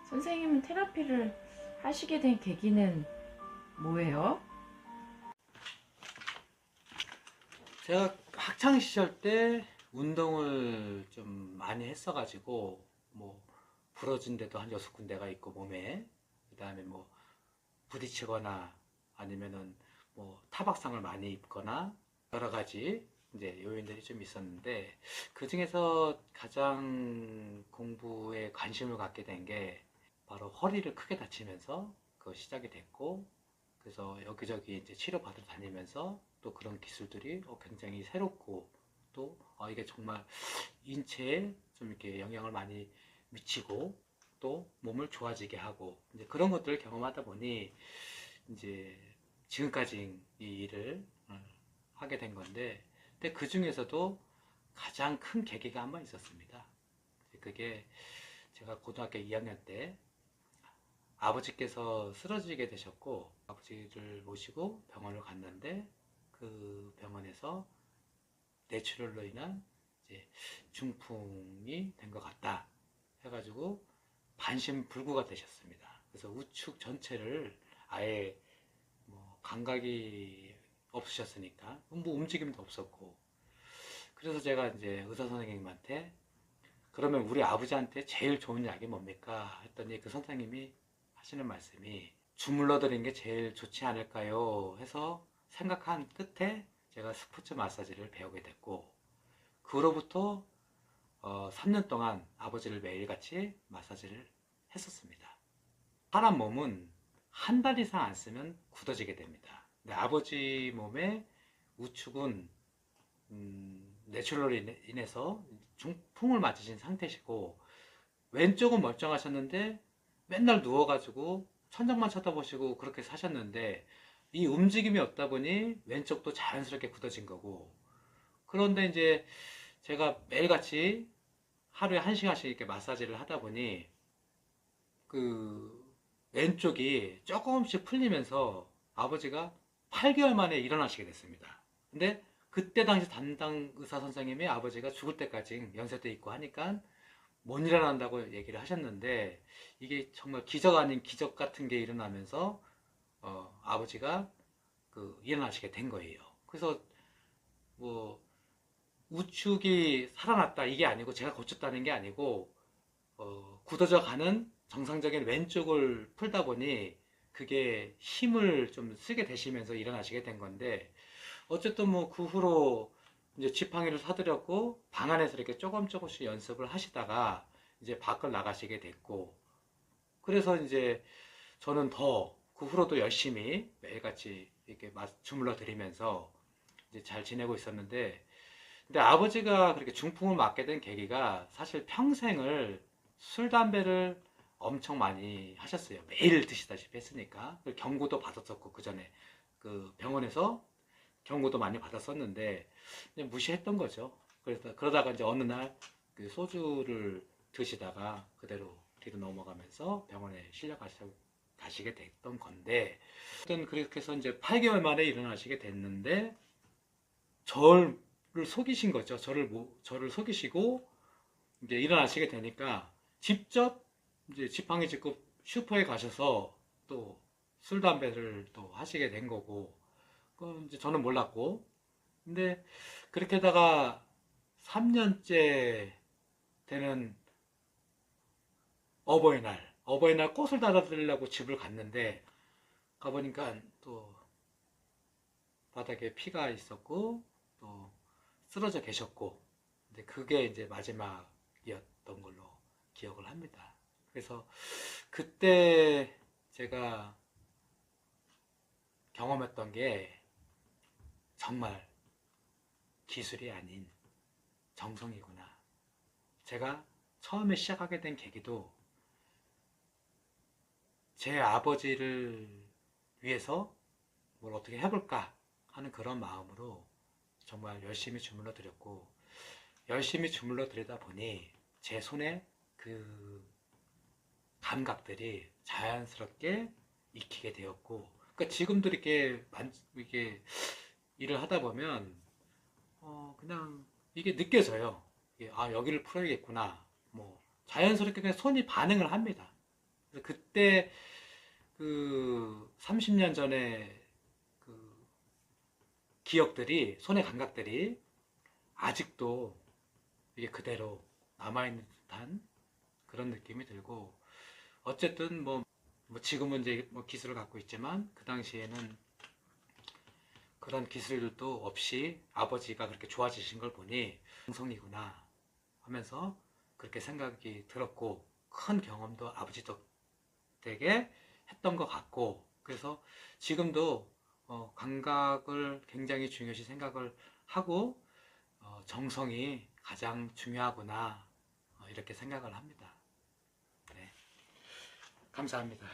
선생님은 테라피를 하시게 된 계기는 뭐예요? 제가 학창 시절 때 운동을 좀 많이 했어가지고 뭐 부러진 데도 한 6군데가 있고 몸에, 그다음에 뭐 부딪히거나 아니면은 뭐 타박상을 많이 입거나 여러 가지 이제 요인들이 좀 있었는데, 그 중에서 가장 공부에 관심을 갖게 된 게 바로 허리를 크게 다치면서 그 시작이 됐고, 그래서 여기저기 이제 치료받으러 다니면서 또 그런 기술들이 굉장히 새롭고, 또 이게 정말 인체에 좀 이렇게 영향을 많이 미치고 또 몸을 좋아지게 하고, 이제 그런 것들을 경험하다 보니 이제 지금까지 이 일을 하게 된 건데, 근데 그 중에서도 가장 큰 계기가 한 번 있었습니다. 그게 제가 고등학교 2학년 때 아버지께서 쓰러지게 되셨고, 아버지를 모시고 병원을 갔는데, 그 병원에서 뇌출혈로 인한 이제 중풍이 된 것 같다 해가지고 반신불구가 되셨습니다. 그래서 우측 전체를 아예 뭐 감각이 없으셨으니까 뭐 움직임도 없었고, 그래서 제가 이제 의사 선생님한테 그러면 우리 아버지한테 제일 좋은 약이 뭡니까 했더니, 그 선생님이 하시는 말씀이 주물러 드리는 게 제일 좋지 않을까요 해서 생각한 끝에 제가 스포츠 마사지를 배우게 됐고, 그로부터 3년 동안 아버지를 매일같이 마사지를 했었습니다. 사람 몸은 한 달 이상 안 쓰면 굳어지게 됩니다. 근데 아버지 몸의 우측은 뇌출혈로 인해서 중풍을 맞으신 상태시고, 왼쪽은 멀쩡하셨는데 맨날 누워가지고 천장만 쳐다보시고 그렇게 사셨는데, 이 움직임이 없다 보니 왼쪽도 자연스럽게 굳어진 거고, 그런데 이제 제가 매일같이 하루에 1시간씩 이렇게 마사지를 하다 보니 그 왼쪽이 조금씩 풀리면서 아버지가 8개월 만에 일어나시게 됐습니다. 근데 그때 당시 담당 의사 선생님이 아버지가 죽을 때까지 연세도 있고 하니까 못 일어난다고 얘기를 하셨는데, 이게 정말 기적 아닌 기적 같은 게 일어나면서 아버지가 일어나시게 된 거예요. 그래서 뭐 우측이 살아났다 이게 아니고, 제가 고쳤다는 게 아니고 굳어져 가는 정상적인 왼쪽을 풀다 보니 그게 힘을 좀 쓰게 되시면서 일어나시게 된 건데, 어쨌든 뭐 그 후로 이제 지팡이를 사드렸고 방 안에서 이렇게 조금씩 연습을 하시다가 이제 밖을 나가시게 됐고, 그래서 이제 저는 더 그 후로도 열심히 매일같이 이렇게 주물러 드리면서 이제 잘 지내고 있었는데, 근데 아버지가 그렇게 중풍을 맞게 된 계기가 사실 평생을 술, 담배를 엄청 많이 하셨어요. 매일 드시다시피 했으니까. 경고도 받았었고, 그 전에 그 병원에서 경고도 많이 받았었는데 그냥 무시했던 거죠. 그래서 그러다가 이제 어느 날 그 소주를 드시다가 그대로 뒤로 넘어가면서 병원에 가시게 됐던 건데, 어떤 그렇게 해서 이제 8개월 만에 일어나시게 됐는데 저를 속이신 거죠. 저를 속이시고 이제 일어나시게 되니까 직접 이제 지팡이 짚고 슈퍼에 가셔서 또 술, 담배를 또 하시게 된 거고, 그건 이제 저는 몰랐고, 근데 그렇게 하다가 3년째 되는 어버이날 꽃을 달아드리려고 집을 갔는데, 가보니까 또 바닥에 피가 있었고 또 쓰러져 계셨고, 근데 그게 이제 마지막이었던 걸로 기억을 합니다. 그래서 그때 제가 경험했던 게 정말 기술이 아닌 정성이구나. 제가 처음에 시작하게 된 계기도 제 아버지를 위해서 뭘 어떻게 해볼까 하는 그런 마음으로 정말 열심히 주물러 드렸고, 열심히 주물러 드리다 보니 제 손에 그 감각들이 자연스럽게 익히게 되었고, 그러니까 지금도 이렇게 일을 하다 보면 그냥 이게 느껴져요. 이게, 여기를 풀어야겠구나. 뭐 자연스럽게 그냥 손이 반응을 합니다. 그때 그 30년 전에 그 기억들이, 손의 감각들이 아직도 이게 그대로 남아있는 듯한 그런 느낌이 들고, 어쨌든 뭐 지금은 이제 뭐 기술을 갖고 있지만 그 당시에는 그런 기술도 없이 아버지가 그렇게 좋아지신 걸 보니 정성이구나 하면서 그렇게 생각이 들었고, 큰 경험도 아버지 덕택에 했던 것 같고, 그래서 지금도 감각을 굉장히 중요시 생각을 하고, 정성이 가장 중요하구나, 이렇게 생각을 합니다. 네, 감사합니다.